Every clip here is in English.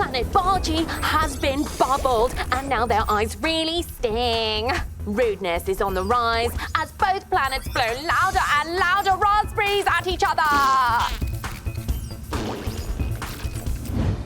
Planet Bargy has been bubbled, and now their eyes really sting. Rudeness is on the rise as both planets blow louder and louder raspberries at each other.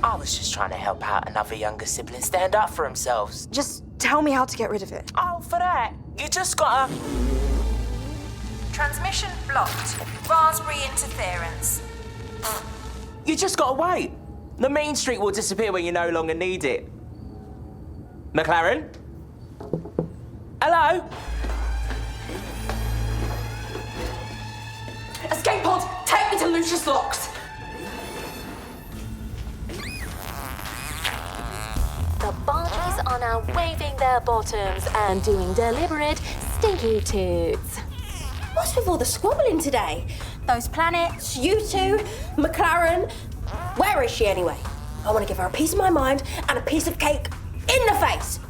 I was just trying to help out another younger sibling stand up for themselves. Just tell me how to get rid of it. Oh, for that, you just gotta... Transmission blocked. Raspberry interference. You just gotta wait. The mean streak will disappear when you no longer need it. McLaren? Hello? Escape pod, take me to Lucius Locks. The Bargies are now waving their bottoms and doing deliberate stinky toots. What's with all the squabbling today? Those planets, you two, McLaren. Where is she anyway? I want to give her a piece of my mind and a piece of cake in the face.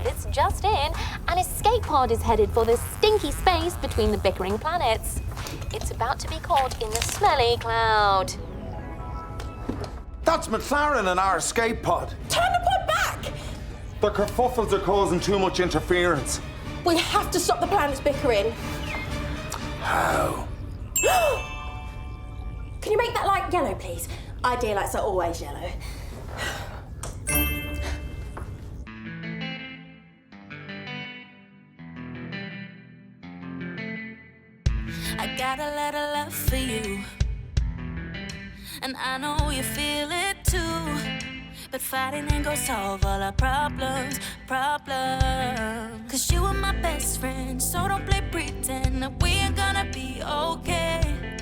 It's just in. An escape pod is headed for the stinky space between the bickering planets. It's about to be caught in the smelly cloud. That's McLaren and our escape pod. Turn the pod back! The kerfuffles are causing too much interference. We have to stop the planets bickering. How? Can you make that light yellow, please? Ideal lights are always yellow. I got a lot of love for you, and I know you feel it too. But fighting ain't gonna solve all our problems. Cause you are my best friend, so don't play pretend that we ain't gonna be okay.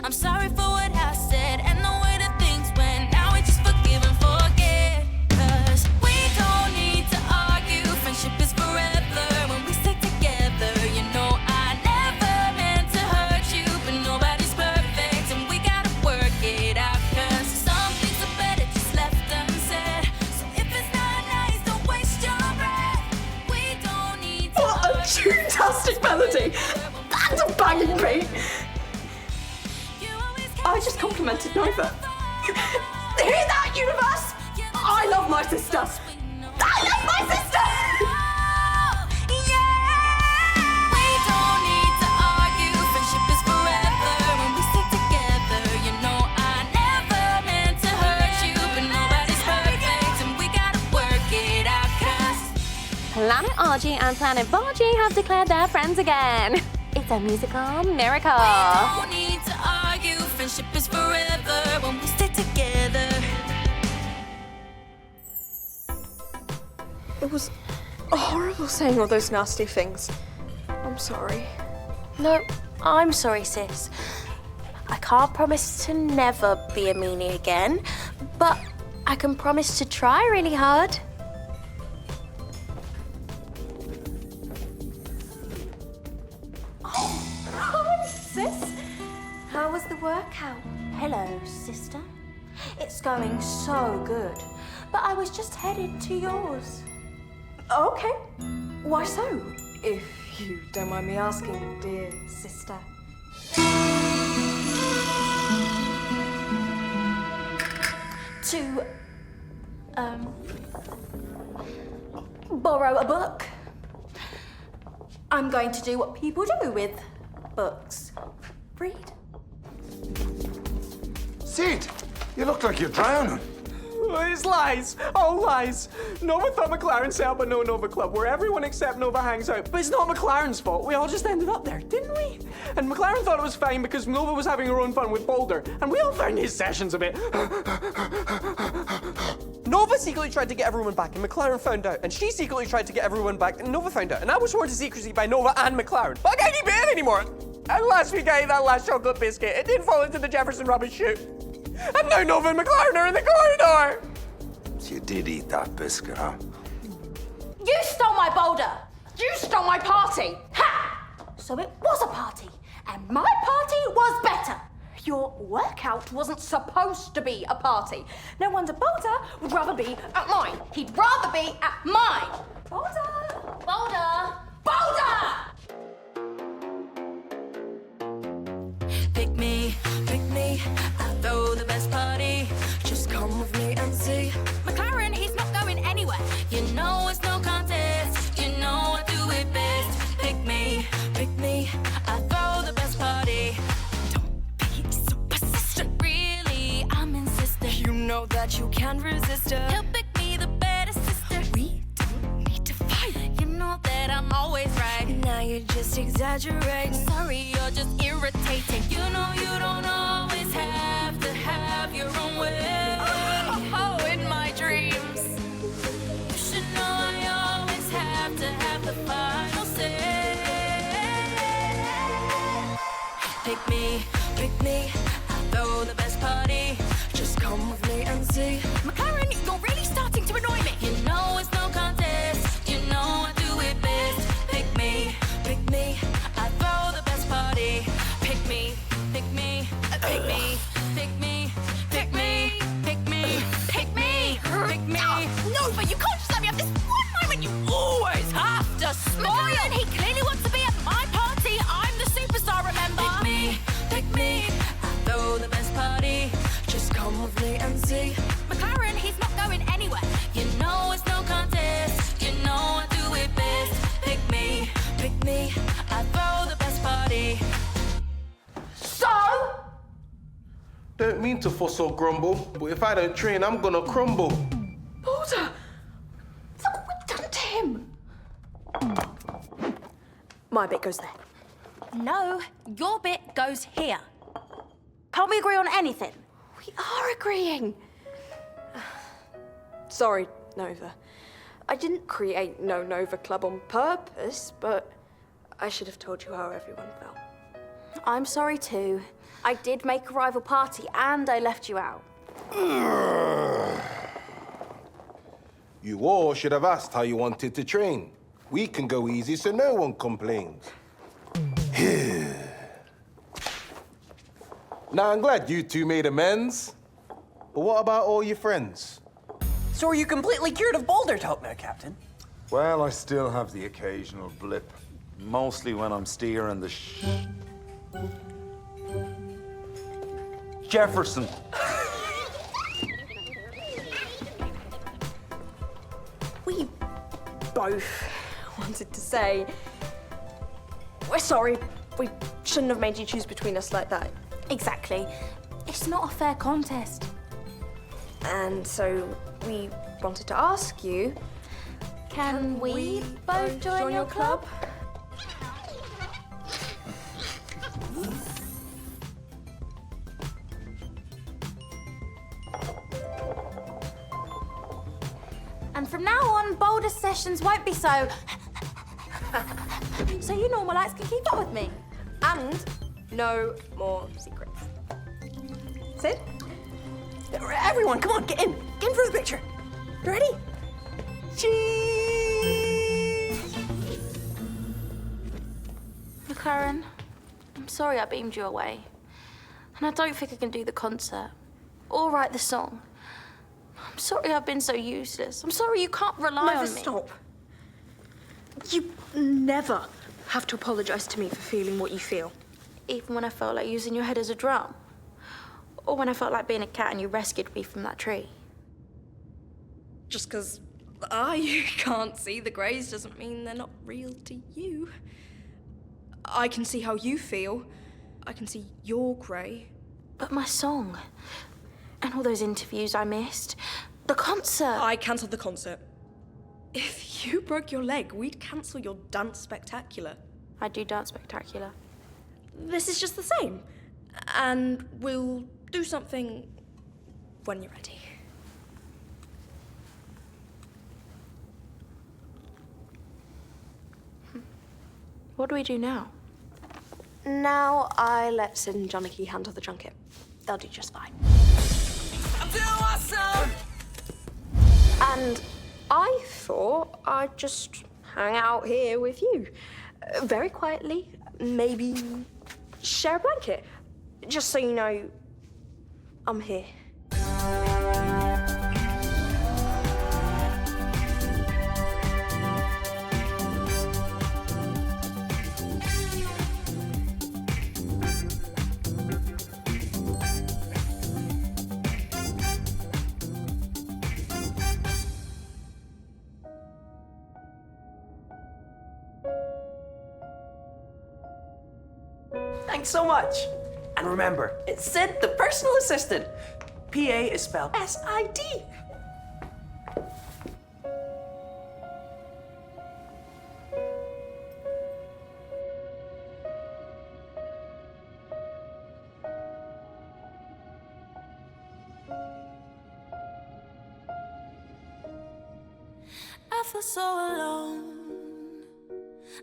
I'm sorry for what I said and the way that things went. Now we just forgive and forget. Cause we don't need to argue. Friendship is forever when we stick together. You know I never meant to hurt you, but nobody's perfect and we gotta work it out. Cause some things are better just left unsaid. So if it's not nice, don't waste your breath. We don't need to What a fantastic melody and a banging beat. I just complimented Nova. Hear that, universe? I love my sister. I love my sister! We don't need to argue. Friendship is forever when we stick together. You know I never meant to hurt you, but nobody's perfect and we gotta work it out. Cause Planet Argy and Planet Bargy have declared they're friends again. It's a musical miracle. we don't need to argue. Friendship is forever when we stick together. It was horrible saying all those nasty things. I'm sorry. No, I'm sorry, sis. I can't promise to never be a meanie again, but I can promise to try really hard. Hi, sis. How was the workout? Hello, sister. It's going so good, but I was just headed to yours. Okay. Why so? If you don't mind me asking, dear sister. To, borrow a book. I'm going to do what people do with books. Read. Sid, you look like you're drowning. It's lies. All lies. Nova thought McLaren set up a no-Nova club where everyone except Nova hangs out. But it's not McLaren's fault. We all just ended up there, didn't we? And McLaren thought it was fine because Nova was having her own fun with Boulder. And we all found his sessions a bit... Nova secretly tried to get everyone back and McLaren found out. And she secretly tried to get everyone back and Nova found out. And I was sworn to secrecy by Nova and McLaren. But I can't keep it in anymore. And last week I ate that last chocolate biscuit. It didn't fall into the Jefferson rubbish chute. And now Nova and McLaren are in the corridor. You did eat that biscuit, huh? You stole my boulder. You stole my party. Ha! So it was a party, and my party was better. Your workout wasn't supposed to be a party. No wonder Boulder would rather be at mine. He'd rather be at mine. Boulder! Boulder! Boulder! pick me, I'll throw the best party. Just come with me and see. know that you can't resist her. He'll pick me the better sister. We don't need to fight. You know that I'm always right. Now you're just exaggerating. Sorry, you're just irritating. You know you don't always have to have your own way. Oh, in my dreams. You should know I always have to have the final say. Pick me, I'll throw the best party. Just come with me and see. McLaren, you're really starting to annoy me. You know it's no contest. You know I do it best. Pick me, I throw the best party. Pick me, pick me, pick me, pick me, pick me, pick me, pick me, pick me. No, but you can't just let me have this one moment. You always have to smile. McLaren, he clearly wants to be at my party. I'm the superstar, remember? Pick me, I throw the best party. Just come with me and see. McLaren, he's not going anywhere. You know it's no contest. You know I do it best. Pick me, I throw the best party. So? Don't mean to fuss or grumble, but if I don't train, I'm gonna crumble. Boulder! Look what we've done to him. My bit goes there. No, your bit goes here. Can't we agree on anything? We are agreeing. Sorry, Nova. I didn't create No Nova Club on purpose, but I should have told you how everyone felt. I'm sorry too. I did make a rival party and I left you out. You all should have asked how you wanted to train. We can go easy so no one complains. Now, I'm glad you two made amends. But what about all your friends? So are you completely cured of boulder talk now, Captain? Well, I still have the occasional blip. Mostly when I'm steering the Jefferson. We both wanted to say, we're sorry. We shouldn't have made you choose between us like that. Exactly. It's not a fair contest. And so we wanted to ask you, Can we both join your club? And from now on, boulder sessions won't be so... so you normalites can keep up with me. and no more secrets. Sid? Everyone, come on, get in. Get in for the picture. You ready? Cheese! McLaren, I'm sorry I beamed you away. And I don't think I can do the concert or write the song. I'm sorry I've been so useless. I'm sorry you can't rely on me. Stop. You never have to apologise to me for feeling what you feel. Even when I felt like using your head as a drum. Or when I felt like being a cat and you rescued me from that tree. Just because I can't see the greys doesn't mean they're not real to you. I can see how you feel. I can see your grey. But my song, and all those interviews I missed, the concert. I cancelled the concert. If you broke your leg, we'd cancel your dance spectacular. I do dance spectacular. This is just the same. And we'll do something when you're ready. What do we do now? Now I let Sid and Johnny handle the junket. They'll do just fine. I'm too awesome. And I thought I'd just hang out here with you. Very quietly, maybe share a blanket. Just so you know, I'm here. Thanks so much. And remember, it's Sid, the personal assistant. PA is spelled S-I-D. I feel so alone.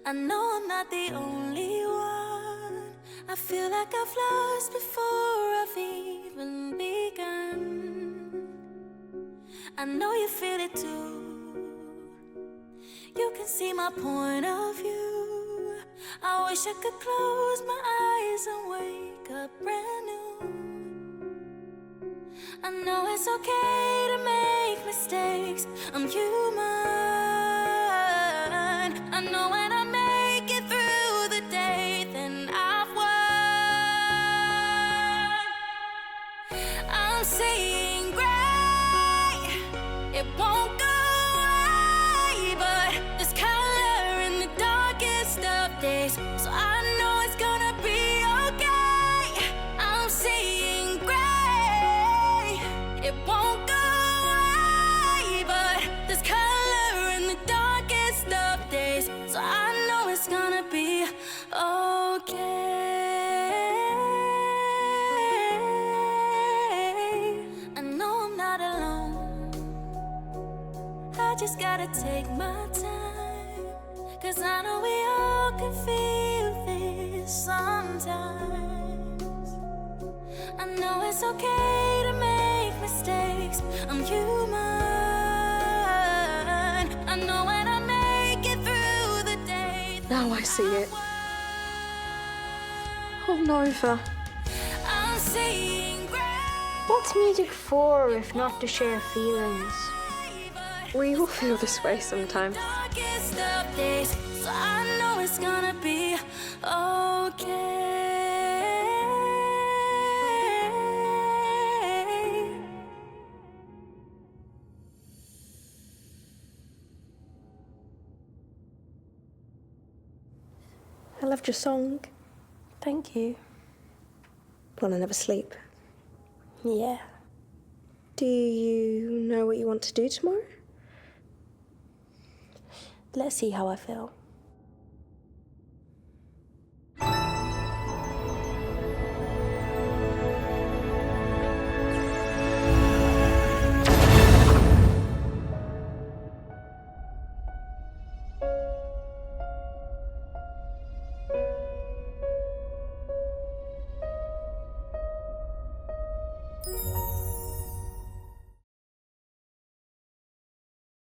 I know I'm not the only one. I feel like I've lost before I've even begun. I know you feel it too. You can see my point of view. I wish I could close my eyes and wake up brand new. I know it's okay to make mistakes. I'm human. I know when I make it through the day, then I've won. I'm seeing gray. It won't go away, but there's color in the darkest of days. So I know it's gonna be okay. I'm seeing gray. It won't go away, but there's color in the darkest of days. So I know it's gonna be okay. I know I'm not alone. I just gotta take my time, 'cause I know we all can feel this sometimes. I know it's okay to make mistakes. I'm human. I know when I make it through the day. Now I see it. Oh, Nova. I'm seeing gray. What's music for if not to share feelings? We all feel this way sometimes. Darkest of days, so I know it's gonna be okay. I loved your song. Thank you. Wanna never sleep. Yeah. Do you know what you want to do tomorrow? Let's see how I feel.